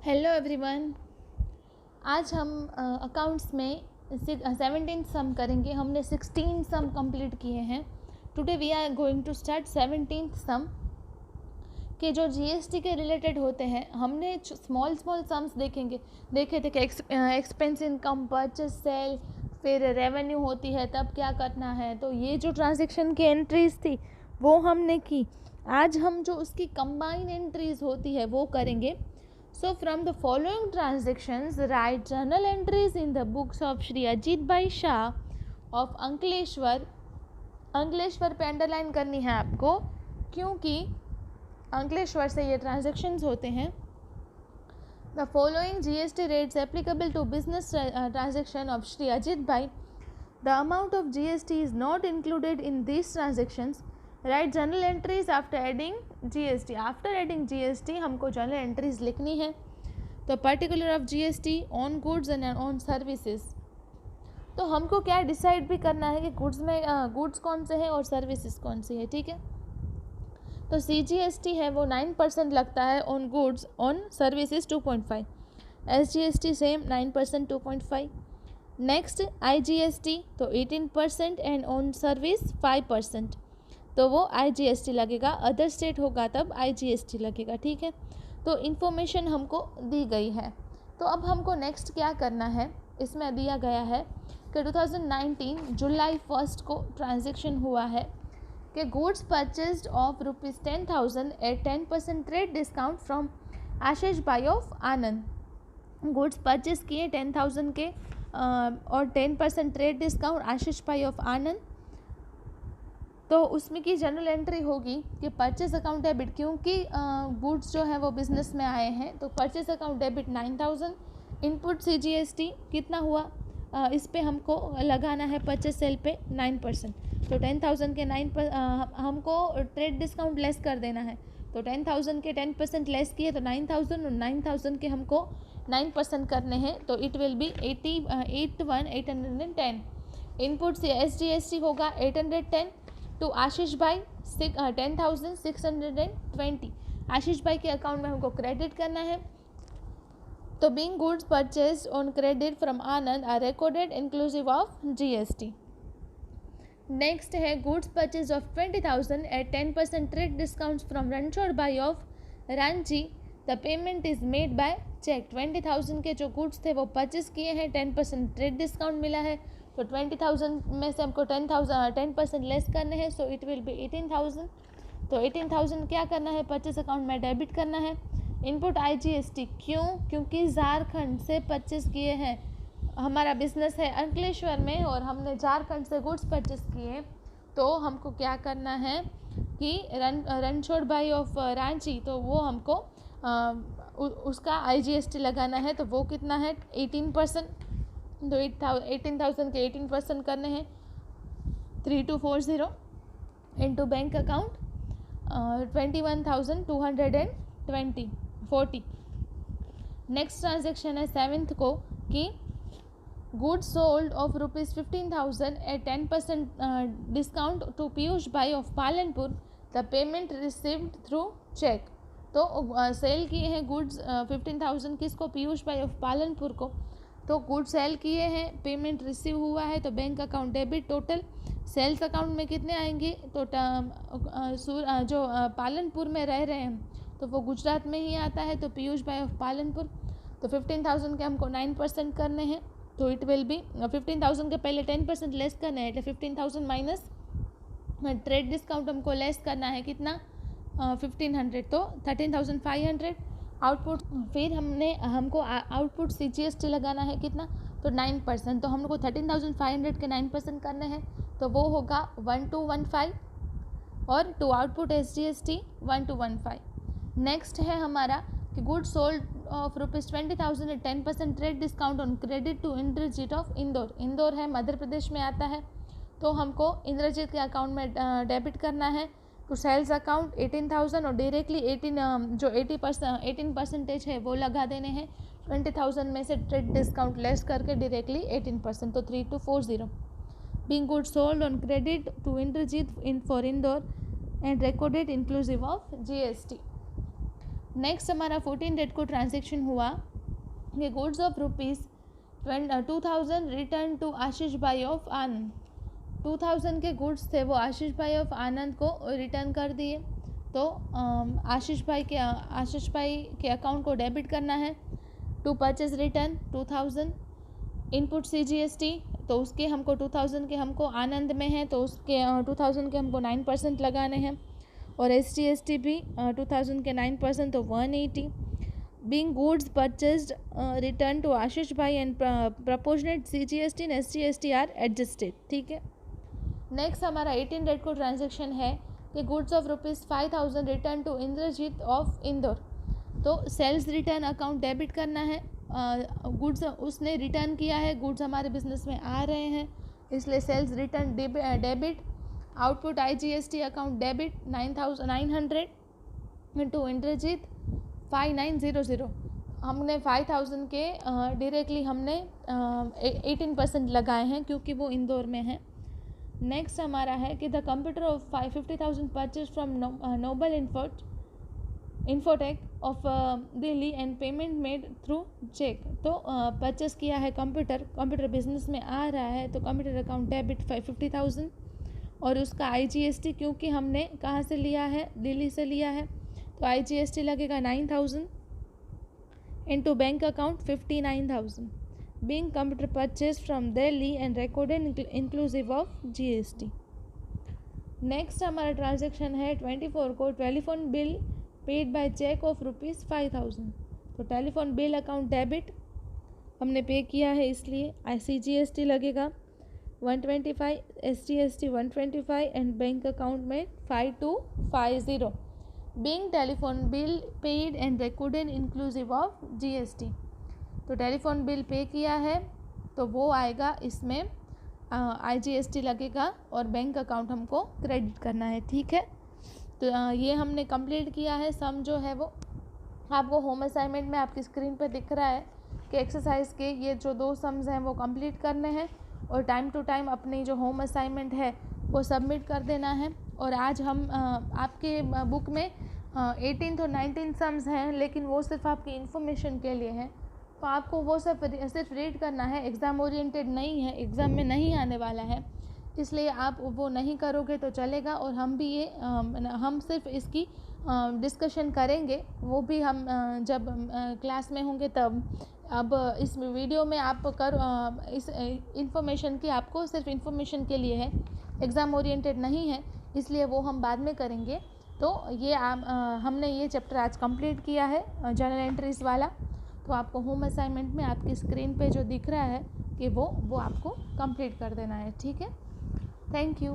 Hello everyone. आज हम accounts में 17 सम करेंगे। हमने 16 सम कंप्लीट किए हैं। Today we are going to start 17th sum के जो जीएसटी के रिलेटेड होते हैं। हमने स्मॉल सम्स देखे थे कि एक्सपेंस इनकम, परचेस सेल, फिर रेवेन्यू होती है तब क्या करना है। तो ये जो ट्रांजैक्शन की एंट्रीज थी वो हमने की। आज हम जो उसकी कंबाइन एंट्रीज होती है वो करेंगे। So from the following transactions, write journal entries in the books of Shri Ajit Bhai Shah of Ankleshwar. Ankleshwar पे अंडरलाइन करनी है आपको क्योंकि अंकलेश्वर से ये ट्रांजेक्शन्स होते हैं। The following GST rates applicable to business transaction of Shri Ajit Bhai. The amount of GST is not included in these transactions. Right journal entries after adding GST. After adding GST हमको journal entries लिखनी है। तो particular of GST on goods and on services. तो हमको क्या decide भी करना है कि गुड्स में गुड्स कौन से हैं और सर्विसेज कौन सी है। ठीक है, तो सीजीएसटी है वो 9% लगता है on goods, on services 2.5। SGST same 9% 2.5। Next IGST तो 18% एंड ऑन सर्विस 5%। तो वो आईजीएसटी लगेगा। अदर स्टेट होगा तब आईजीएसटी लगेगा। ठीक है, तो इन्फॉर्मेशन हमको दी गई है। तो अब हमको नेक्स्ट क्या करना है, इसमें दिया गया है कि 2019 जुलाई 1 को ट्रांजैक्शन हुआ है कि goods purchased of ₹10,000 at 10% trade discount from Ashish bhai of Anand. Goods purchase किए 10,000 के और 10% trade discount Ashish bhai of आनंद। तो उसमें की जनरल एंट्री होगी कि परचेस अकाउंट डेबिट, क्योंकि गुड्स जो है वो बिजनेस में आए हैं। तो purchase account debit 9,000। Input CGST कितना हुआ, इस पे हमको लगाना है परचेस सेल पे 9%। तो 10,000 के 9 हमको ट्रेड डिस्काउंट लेस कर देना है। तो 10,000 के 10% लेस किए तो 9,000 और 9,000 के हमको 9% करने हैं। तो इट विल बी 810। इनपुट से एसजीएसटी होगा 810 टू आशीष भाई 10,620। आशीष भाई के अकाउंट में हमको क्रेडिट करना है। तो being goods purchased on credit from Anand are recorded inclusive of GST. Next है goods purchase of 20,000 at 10% trade discount from Ranchhod bhai of Ranchi. The payment is made by cheque. 20,000 के जो गुड्स थे वो परचेज किए हैं, 10% ट्रेड डिस्काउंट मिला है। तो 20,000 में से हमको 10% लेस करने हैं। So it will be 18,000। तो 18,000 क्या करना है, परचेस अकाउंट में डेबिट करना है। इनपुट आईजीएसटी क्योंकि झारखंड से परचेस किए हैं। हमारा बिजनेस है अंकलेश्वर में और हमने झारखंड से गुड्स परचेस किए। तो हमको क्या करना है कि रणछोड़ भाई ऑफ रांची, तो वो हमको उसका आईजीएसटी लगाना है। तो वो कितना है 18%। तो 18,000 के 18% करने हैं 3240 into bank account 21,240। Next transaction है 7th को कि goods sold of ₹15,000 at 10% discount to Piyush bhai of Palanpur. The payment received through cheque. तो सेल किए हैं गुड्स 15,000 किसको, पीयूष भाई ऑफ पालनपुर को। तो गुड्स सेल किए हैं, पेमेंट रिसीव हुआ है। तो bank account debit. Total sales account में कितने आएंगे, तो जो पालनपुर में रह रहे हैं तो वो गुजरात में ही आता है। तो पीयूष भाई ऑफ पालनपुर। तो 15,000 के हमको 9% करने हैं। तो इट विल बी 15,000 के पहले 10% लेस करना है। 15,000 माइनस ट्रेड डिस्काउंट हमको लेस करना है कितना 1,500। तो 13,500 आउटपुट। फिर हमको आउटपुट सीजीएसटी लगाना है कितना, तो 9%। तो हमको 13,500 के 9% करने हैं। तो वो होगा 1,215 और टू आउटपुट एसजीएसटी 1,215। नेक्स्ट है हमारा कि goods sold off ₹20,000 at 10% trade discount on credit to Indrajeet of Indore. Indore है मध्य प्रदेश में आता है। तो हमको इंद्रजीत के अकाउंट में डेबिट करना है। टू सेल्स अकाउंट 18,000 और डायरेक्टली 18% है वो लगा देने हैं। 20,000 में से ट्रेड डिस्काउंट लेस करके डायरेक्टली 18%। तो 3240। Being goods sold on credit to Indrajit for Indore and recorded inclusive of GST. Next हमारा 14 डेट को ट्रांजेक्शन हुआ कि goods of rupees 2000 return to Ashish bhai of आनंद। 2000 के गुड्स थे वो आशीष भाई ऑफ आनंद को रिटर्न कर दिए। तो आशीष भाई के अकाउंट को डेबिट करना है। To purchase return 2000 input CGST, तो उसके हमको 2000 के हमको आनंद में है तो उसके 2000 के हमको 9% लगाने हैं। और SGST भी 2000 के 9% तो 180। Being goods purchased return to Ashish bhai and proportionate CGST एंड SGST आर एडजस्टेड। ठीक है। नेक्स्ट हमारा 18 डेट को ट्रांजेक्शन है कि goods of rupees 5000 return to Indrajeet of Indore. तो सेल्स रिटर्न अकाउंट डेबिट करना है। गुड्स उसने रिटर्न किया है, गुड्स हमारे बिजनेस में आ रहे हैं, इसलिए sales return debit. Output IGST account debit 900 to Indrajeet 5900। हमने 5000 के डायरेक्टली हमने 18% लगाए हैं क्योंकि वो इंदौर में है। नेक्स्ट हमारा है कि the computer of 50,000 purchase from Noble Infotech of Delhi and payment made through cheque. तो परचेस किया है कंप्यूटर बिजनेस में आ रहा है तो कंप्यूटर अकाउंट डेबिट 50,000 और उसका IGST क्योंकि हमने कहाँ से लिया है, दिल्ली से लिया है, तो IGST लगेगा 9000 into bank account 59,000। Being computer purchase from Delhi and recorded inclusive of GST। Next हमारा ट्रांजेक्शन है 24 को telephone bill paid by cheque of rupees 5000। तो टेलीफोन बिल अकाउंट डेबिट हमने पे किया है इसलिए CGST लगेगा 125, SGST 125 एंड बैंक अकाउंट में 5250। Being telephone bill paid and recorded inclusive of GST। तो टेलीफोन बिल पे किया है तो वो आएगा, इसमें IGST लगेगा और बैंक अकाउंट हमको क्रेडिट करना है। ठीक है। तो ये हमने कंप्लीट किया है। सम जो है वो आपको होम असाइनमेंट में आपकी स्क्रीन पे दिख रहा है कि एक्सरसाइज के ये जो 2 सम्स हैं वो कंप्लीट करने हैं और टाइम टू टाइम अपनी जो होम असाइनमेंट है वो सबमिट कर देना है। और आज हम आपके बुक में 18 और 19 सम्स हैं, लेकिन वो सिर्फ आपकी इन्फॉर्मेशन के लिए हैं, तो आपको वो सिर्फ रीड करना है। एग्ज़ाम ओरिएंटेड नहीं है, एग्ज़ाम में नहीं आने वाला है, इसलिए आप वो नहीं करोगे तो चलेगा। और हम भी हम सिर्फ इसकी डिस्कशन करेंगे, वो भी हम जब क्लास में होंगे तब। अब इस वीडियो में आप इस इन्फॉर्मेशन की आपको सिर्फ इन्फॉर्मेशन के लिए है, एग्ज़ाम ओरिएंटेड नहीं है, इसलिए वो हम बाद में करेंगे। तो ये हमने ये चैप्टर आज कंप्लीट किया है जर्नल एंट्रीज़ वाला। तो आपको होम असाइनमेंट में आपकी स्क्रीन पे जो दिख रहा है कि वो आपको कंप्लीट कर देना है। ठीक है। Thank you.